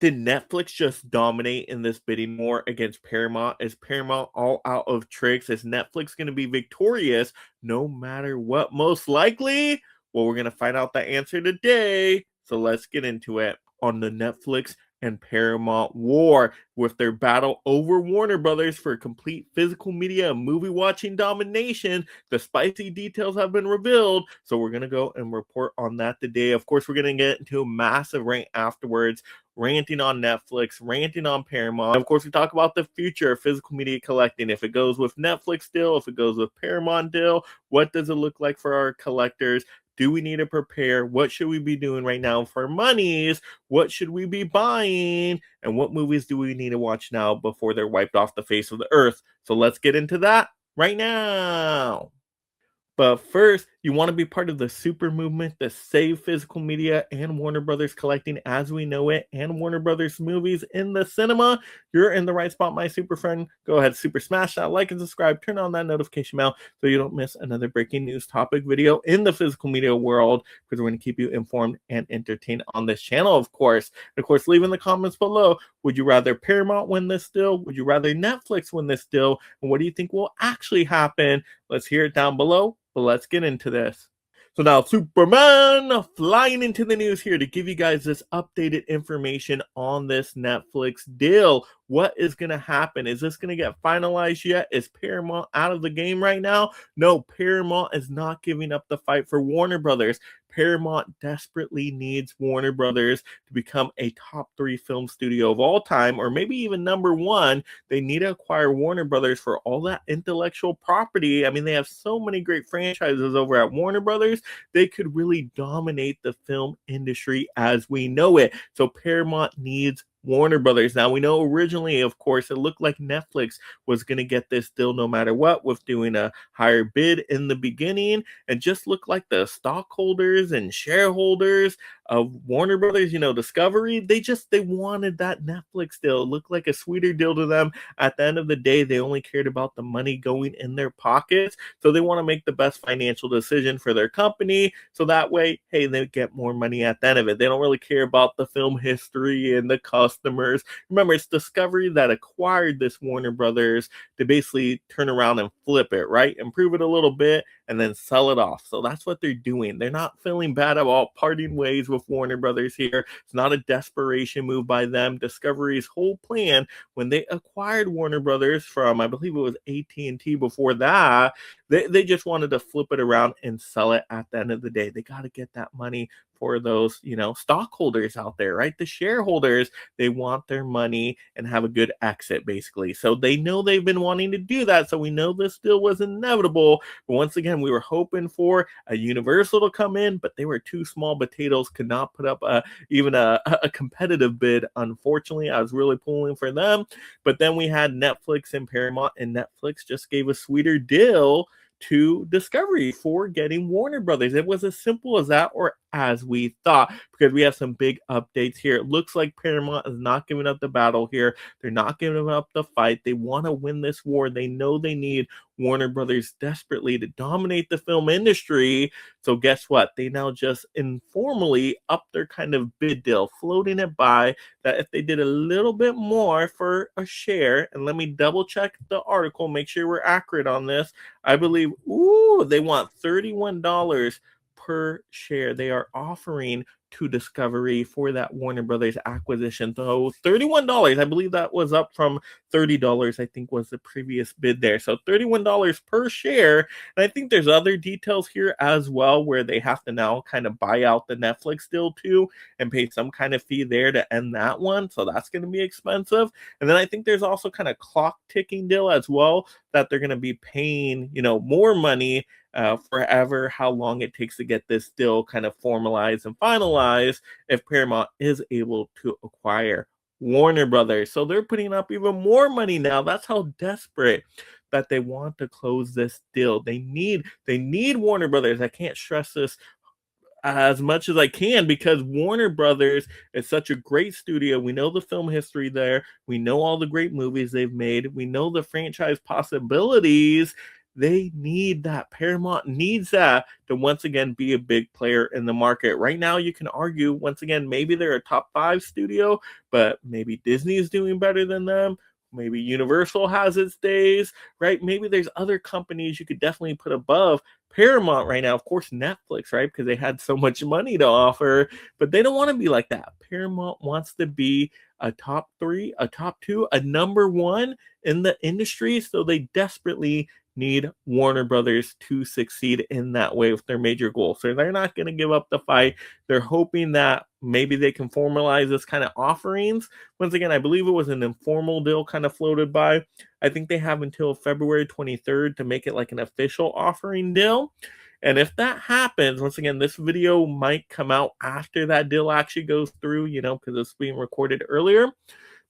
Did Netflix just dominate in this bidding war against Paramount? Is Paramount all out of tricks? Is Netflix going to be victorious no matter what? Most likely? Well, we're going to find out the answer today. So let's get into it on the Netflix and Paramount war with their battle over Warner Brothers for complete physical media and movie watching domination. The spicy details have been revealed. So we're going to go and report on that today. Of course, we're going to get into a massive rant afterwards, ranting on Netflix, ranting on Paramount. And of course, we talk about the future of physical media collecting. If it goes with Netflix still, if it goes with Paramount still, what does it look like for our collectors? Do we need to prepare? What should we be doing right now for monies? What should we be buying? And what movies do we need to watch now before they're wiped off the face of the earth? So let's get into that right now. But first, you want to be part of the super movement to save physical media and Warner Brothers collecting as we know it and Warner Brothers movies in the cinema. You're in the right spot, my super friend. Go ahead, super smash that like and subscribe. Turn on that notification bell so you don't miss another breaking news topic video in the physical media world, because we're going to keep you informed and entertained on this channel, of course. And of course, leave in the comments below, would you rather Paramount win this deal? Would you rather Netflix win this deal? And what do you think will actually happen? Let's hear it down below. But let's get into this. So now Superman flying into the news here to give you guys this updated information on this Netflix deal. What is going to happen? Is this going to get finalized yet? Is Paramount out of the game right now? No, Paramount is not giving up the fight for Warner Brothers. Paramount desperately needs Warner Brothers to become a top 3 film studio of all time, or maybe even number 1. They need to acquire Warner Brothers for all that intellectual property. I mean, they have so many great franchises over at Warner Brothers. They could really dominate the film industry as we know it. So Paramount needs Warner Brothers. Now, we know originally, of course, it looked like Netflix was going to get this deal no matter what, with doing a higher bid in the beginning, and just looked like the stockholders and shareholders of Warner Brothers, Discovery, they wanted that Netflix deal. It looked like a sweeter deal to them. At the end of the day, they only cared about the money going in their pockets. So they want to make the best financial decision for their company. So that way, hey, they get more money at the end of it. They don't really care about the film history and the customers. Remember, it's Discovery that acquired this Warner Brothers to basically turn around and flip it, right? Improve it a little bit and then sell it off. So that's what they're doing. They're not feeling bad about parting ways with Warner Brothers here. It's not a desperation move by them. Discovery's whole plan when they acquired Warner Brothers from, I believe it was AT&T before that, they just wanted to flip it around and sell it at the end of the day. They got to get that money for those, stockholders out there, right? The shareholders, they want their money and have a good exit, basically. So they know they've been wanting to do that. So we know this deal was inevitable. But once again, we were hoping for a Universal to come in, but they were too small potatoes, could not put up even a competitive bid. Unfortunately, I was really pulling for them. But then we had Netflix and Paramount, and Netflix just gave a sweeter deal to Discovery for getting Warner Brothers. It was as simple as that, or as we thought, because we have some big updates here. It looks like Paramount is not giving up the battle here. They're not giving up the fight. They want to win this war. They know they need Warner Brothers desperately to dominate the film industry. So guess what? They now just informally up their kind of bid deal, floating it by that if they did a little bit more for a share, and let me double check the article, make sure we're accurate on this. I believe, they want $31 per share they are offering to Discovery for that Warner Brothers acquisition. So $31, I believe that was up from $30, I think was the previous bid there. So $31 per share. And I think there's other details here as well, where they have to now kind of buy out the Netflix deal too and pay some kind of fee there to end that one. So that's going to be expensive. And then I think there's also kind of clock ticking deal as well, that they're going to be paying, more money forever, how long it takes to get this deal kind of formalized and finalized if Paramount is able to acquire Warner Brothers. So they're putting up even more money now. That's how desperate that they want to close this deal. They need Warner Brothers. I can't stress this as much as I can, because Warner Brothers is such a great studio. We know the film history there. We know all the great movies they've made. We know the franchise possibilities. They need that. Paramount needs that to once again be a big player in the market. Right now, you can argue, once again, maybe they're a top 5 studio, but maybe Disney is doing better than them. Maybe Universal has its days, right? Maybe there's other companies you could definitely put above Paramount right now. Of course, Netflix, right? Because they had so much money to offer, but they don't want to be like that. Paramount wants to be a top 3, a top 2, a number 1 in the industry. So they desperately need Warner Brothers to succeed in that way with their major goal. So they're not going to give up the fight. They're hoping that maybe they can formalize this kind of offerings. Once again, I believe it was an informal deal kind of floated by. I think they have until February 23rd to make it like an official offering deal. And if that happens, once again, this video might come out after that deal actually goes through, because it's being recorded earlier.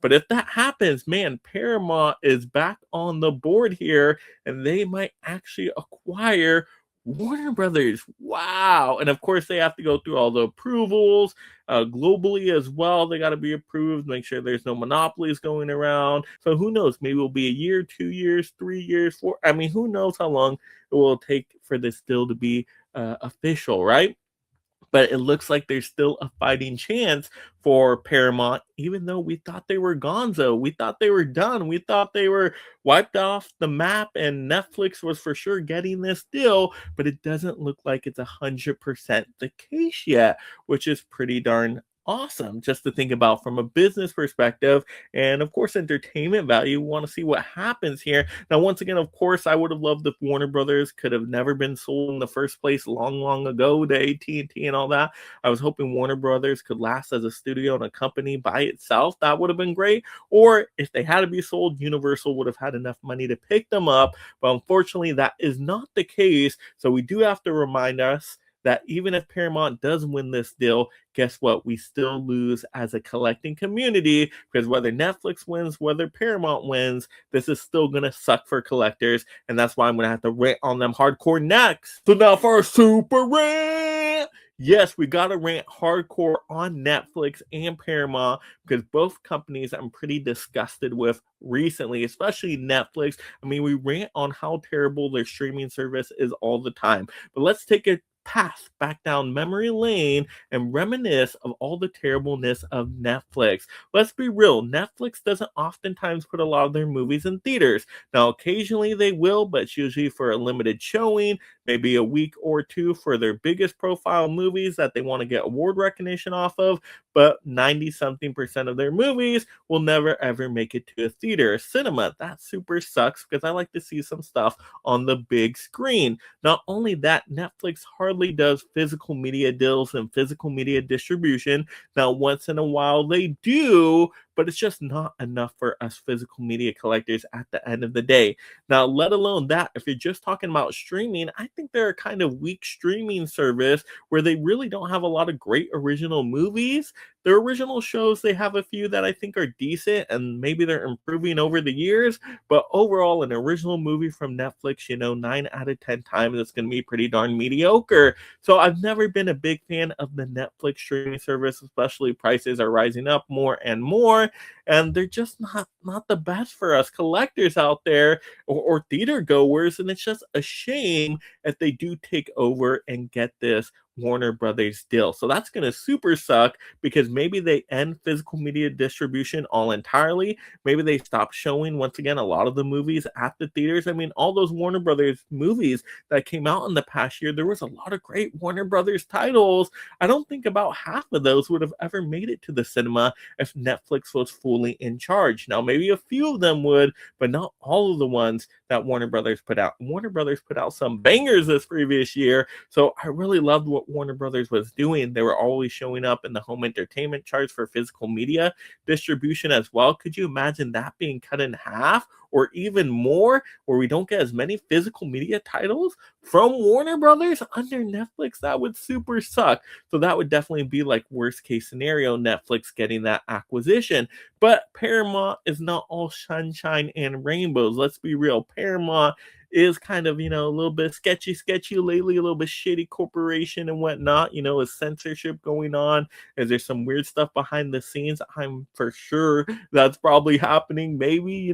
But if that happens, man, Paramount is back on the board here, and they might actually acquire Warner Brothers. Wow. And of course, they have to go through all the approvals globally as well. They got to be approved, make sure there's no monopolies going around. So who knows? Maybe it'll be a year, 2 years, 3 years, 4. I mean, who knows how long it will take for this deal to be official, right? But it looks like there's still a fighting chance for Paramount, even though we thought they were gonzo. We thought they were done. We thought they were wiped off the map, and Netflix was for sure getting this deal, but it doesn't look like it's 100% the case yet, which is pretty darn awesome just to think about from a business perspective. And of course, entertainment value. We want to see what happens here. Now, once again, of course, I would have loved if Warner Brothers could have never been sold in the first place long ago to AT&T and all that. I was hoping Warner Brothers could last as a studio and a company by itself. That would have been great. Or if they had to be sold, Universal would have had enough money to pick them up. But unfortunately, that is not the case. So we do have to remind us that even if Paramount does win this deal, guess what? We still lose as a collecting community, because whether Netflix wins, whether Paramount wins, this is still going to suck for collectors. And that's why I'm going to have to rant on them hardcore next. So now for our super rant. Yes, we got to rant hardcore on Netflix and Paramount, because both companies I'm pretty disgusted with recently, especially Netflix. I mean, we rant on how terrible their streaming service is all the time. But let's take a path back down memory lane and reminisce of all the terribleness of Netflix. Let's be real, Netflix doesn't oftentimes put a lot of their movies in theaters. Now, occasionally they will, but it's usually for a limited showing, maybe a week or two for their biggest profile movies that they want to get award recognition off of, but 90-something% of their movies will never ever make it to a theater, cinema. That super sucks, because I like to see some stuff on the big screen. Not only that, Netflix hardly does physical media deals and physical media distribution. Now, once in a while they do, but it's just not enough for us physical media collectors at the end of the day. Now, let alone that, if you're just talking about streaming, I think they're a kind of weak streaming service where they really don't have a lot of great original movies. Their original shows, they have a few that I think are decent, and maybe they're improving over the years, but overall, an original movie from Netflix, 9 out of 10 times, it's going to be pretty darn mediocre. So I've never been a big fan of the Netflix streaming service, especially prices are rising up more and more, and they're just not the best for us collectors out there, or theater goers, and it's just a shame if they do take over and get this Warner Brothers deal. So that's going to super suck, because maybe they end physical media distribution all entirely. Maybe they stop showing, once again, a lot of the movies at the theaters. I mean, all those Warner Brothers movies that came out in the past year, there was a lot of great Warner Brothers titles. I don't think about half of those would have ever made it to the cinema if Netflix was fully in charge. Now, maybe a few of them would, but not all of the ones that Warner Brothers put out. Warner Brothers put out some bangers this previous year, so I really loved what Warner Brothers was doing. They were always showing up in the home entertainment charts for physical media distribution as well. Could you imagine that being cut in half or even more, where we don't get as many physical media titles from Warner Brothers under Netflix? That would super suck. So that would definitely be like worst case scenario, Netflix getting that acquisition. But Paramount is not all sunshine and rainbows. Let's be real. Paramount is kind of, a little bit sketchy lately, a little bit shady corporation and whatnot. Is censorship going on? Is there some weird stuff behind the scenes? I'm for sure that's probably happening, maybe,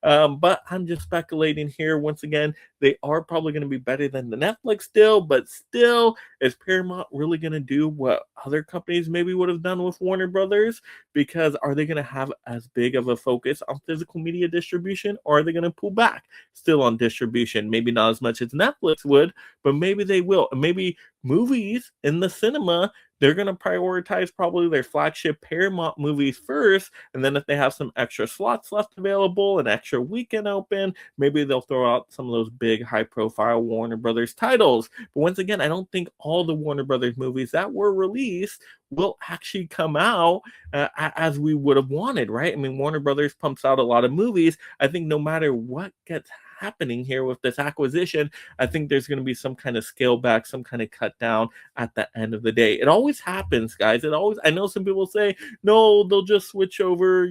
but I'm just speculating here. Once again, they are probably going to be better than the Netflix deal, but still, is Paramount really going to do what other companies maybe would have done with Warner Brothers? Because are they going to have as big of a focus on physical media distribution, or are they going to pull back still on distribution? Maybe not as much as Netflix would, but maybe they will. And maybe movies in the cinema, they're going to prioritize probably their flagship Paramount movies first. And then if they have some extra slots left available, an extra weekend open, maybe they'll throw out some of those big high profile Warner Brothers titles. But once again, I don't think all the Warner Brothers movies that were released will actually come out as we would have wanted, right? I mean, Warner Brothers pumps out a lot of movies. I think no matter what gets happening here with this acquisition, I think there's going to be some kind of scale back, some kind of cut down at the end of the day. It always happens, guys. I know some people say, no, they'll just switch over,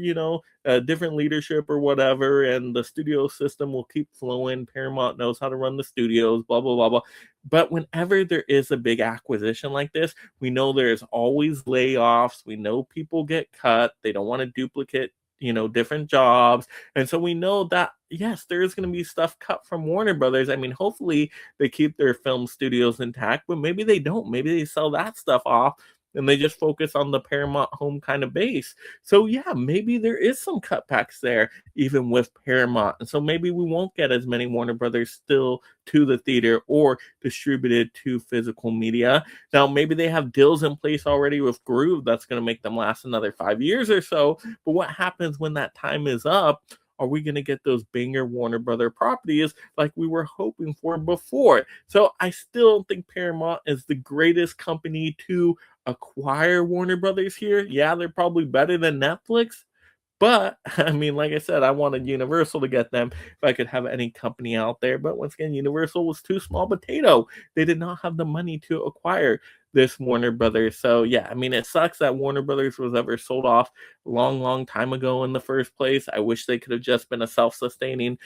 different leadership or whatever, and the studio system will keep flowing. Paramount knows how to run the studios, blah, blah, blah, blah. But whenever there is a big acquisition like this, we know there's always layoffs. We know people get cut. They don't want to duplicate different jobs. And so we know that, yes, there is going to be stuff cut from Warner Brothers. I mean, hopefully they keep their film studios intact, but maybe they don't. Maybe they sell that stuff off and they just focus on the Paramount home kind of base. So yeah, maybe there is some cutbacks there, even with Paramount. And so maybe we won't get as many Warner Brothers still to the theater or distributed to physical media. Now, maybe they have deals in place already with Groove that's going to make them last another 5 years or so. But what happens when that time is up? Are we going to get those banger Warner Brother properties like we were hoping for before? So I still think Paramount is the greatest company to acquire Warner Brothers here. Yeah, they're probably better than Netflix. But I mean, like I said, I wanted Universal to get them if I could have any company out there. But once again, Universal was too small potato. They did not have the money to acquire this Warner Brothers. So yeah, I mean, it sucks that Warner Brothers was ever sold off a long time ago in the first place. I wish they could have just been a self-sustaining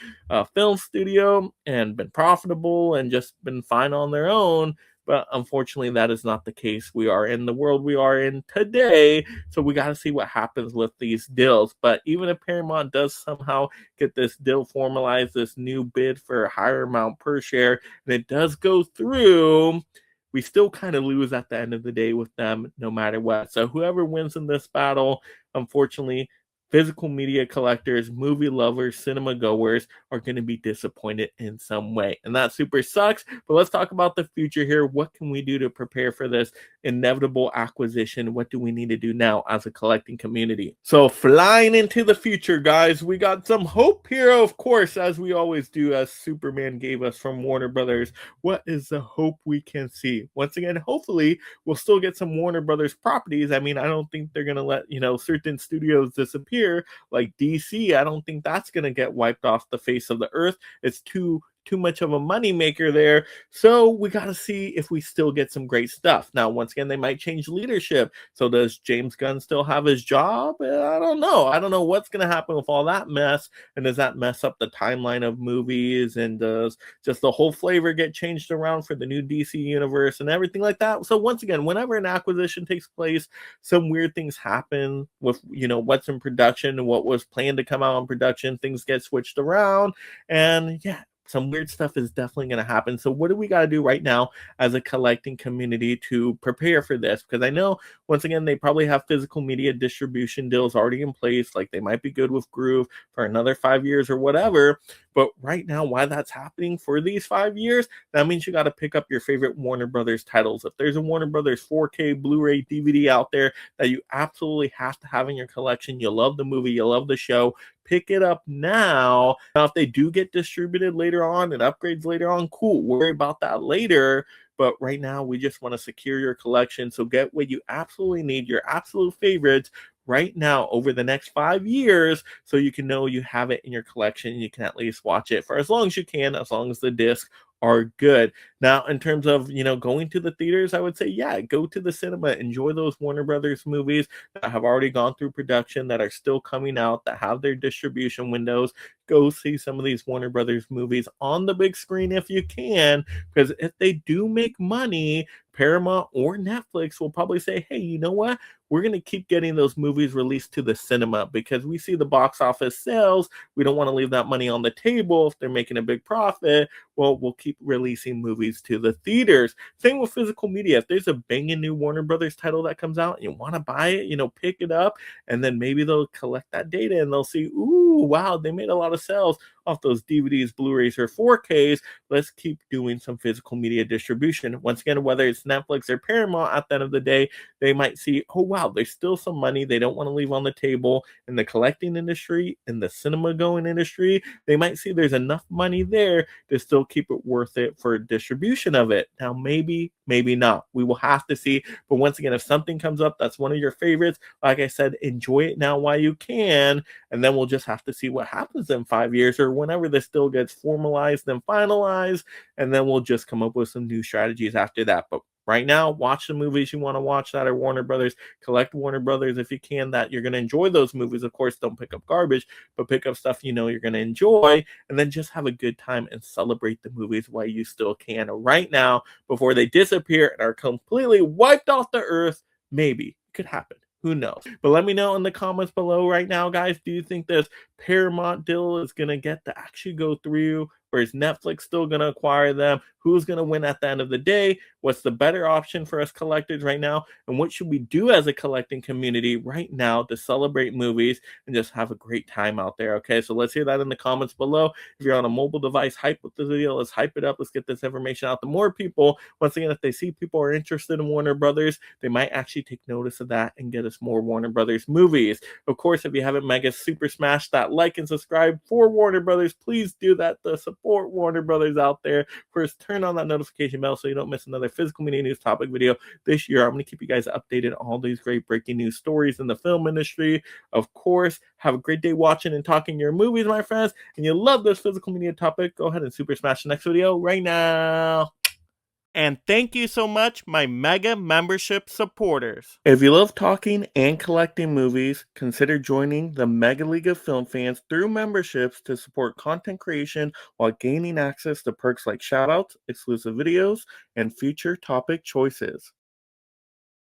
film studio and been profitable and just been fine on their own. But unfortunately, that is not the case. We are in the world we are in today, so we got to see what happens with these deals. But even if Paramount does somehow get this deal formalized, this new bid for a higher amount per share, and it does go through, we still kind of lose at the end of the day with them no matter what. So whoever wins in this battle, unfortunately, physical media collectors, movie lovers, cinema goers are going to be disappointed in some way. And that super sucks. But let's talk about the future here. What can we do to prepare for this inevitable acquisition? What do we need to do now as a collecting community? So flying into the future, guys, we got some hope here, of course, as we always do, as Superman gave us from Warner Brothers. What is the hope we can see? Once again, hopefully we'll still get some Warner Brothers properties. I mean, I don't think they're going to let, certain studios disappear like DC. I don't think that's going to get wiped off the face of the earth. It's too much of a money maker there. So we got to see if we still get some great stuff. Now, once again, they might change leadership. So does James Gunn still have his job? I don't know. I don't know what's going to happen with all that mess. And does that mess up the timeline of movies? And does just the whole flavor get changed around for the new DC universe and everything like that? So once again, whenever an acquisition takes place, some weird things happen with, what's in production and what was planned to come out in production. Things get switched around. And yeah, some weird stuff is definitely going to happen. So what do we got to do right now as a collecting community to prepare for this? Because I know, once again, they probably have physical media distribution deals already in place. Like they might be good with Groove for another 5 years or whatever. But right now, why that's happening for these 5 years, that means you got to pick up your favorite Warner Brothers titles. If there's a Warner Brothers 4K Blu-ray DVD out there that you absolutely have to have in your collection, you love the movie, you love the show, pick it up now. Now, if they do get distributed later on and upgrades later on, cool. Worry about that later. But right now, we just want to secure your collection. So get what you absolutely need, your absolute favorites, right now over the next 5 years, so you can know you have it in your collection. You can at least watch it for as long as you can, as long as the discs are good. Now, in terms of, going to the theaters, I would say, yeah, go to the cinema, enjoy those Warner Brothers movies that have already gone through production, that are still coming out, that have their distribution windows. go see some of these Warner Brothers movies on the big screen if you can, because if they do make money, Paramount or Netflix will probably say, hey, you know what? We're going to keep getting those movies released to the cinema because we see the box office sales. We don't want to leave that money on the table if they're making a big profit. Well, we'll keep releasing movies to the theaters. Same with physical media. If there's a banging new Warner Brothers title that comes out and you want to buy it, pick it up, and then maybe they'll collect that data and they'll see, ooh, wow, they made a lot of sales off those DVDs, Blu-rays, or 4Ks. Let's keep doing some physical media distribution. Once again, whether it's Netflix or Paramount, at the end of the day, they might see, oh, wow, there's still some money they don't want to leave on the table in the collecting industry, in the cinema going industry. They might see there's enough money there to still keep it worth it for distribution of it. Now, maybe not. We will have to see. But once again, if something comes up that's one of your favorites, like I said, enjoy it now while you can. And then we'll just have to see what happens in 5 years or whenever this still gets formalized and finalized. And then we'll just come up with some new strategies after that. But right now, watch the movies you want to watch that are Warner Brothers. Collect Warner Brothers if you can, that you're going to enjoy those movies. Of course, don't pick up garbage, but pick up stuff you're going to enjoy, and then just have a good time and celebrate the movies while you still can right now before they disappear and are completely wiped off the earth. Maybe it could happen. Who knows? But let me know in the comments below right now, guys. Do you think this Paramount deal is going to get to actually go through? Or is Netflix still going to acquire them? Who's going to win at the end of the day? What's the better option for us collectors right now? And what should we do as a collecting community right now to celebrate movies and just have a great time out there? Okay, so let's hear that in the comments below. If you're on a mobile device, hype with the video. Let's hype it up. Let's get this information out to more people. Once again, if they see people are interested in Warner Brothers, they might actually take notice of that and get us more Warner Brothers movies. Of course, if you haven't mega super smashed that like and subscribe for Warner Brothers, please do that to support Warner Brothers out there. First, turn on that notification bell so you don't miss another physical media news topic video this year. I'm going to keep you guys updated on all these great breaking news stories in the film industry. Of course, have a great day watching and talking your movies, my friends. And you love this physical media topic, go ahead and super smash the next video right now. And thank you so much, my mega membership supporters. If you love talking and collecting movies, consider joining the Mega League of Film Fans through memberships to support content creation while gaining access to perks like shoutouts, exclusive videos, and future topic choices.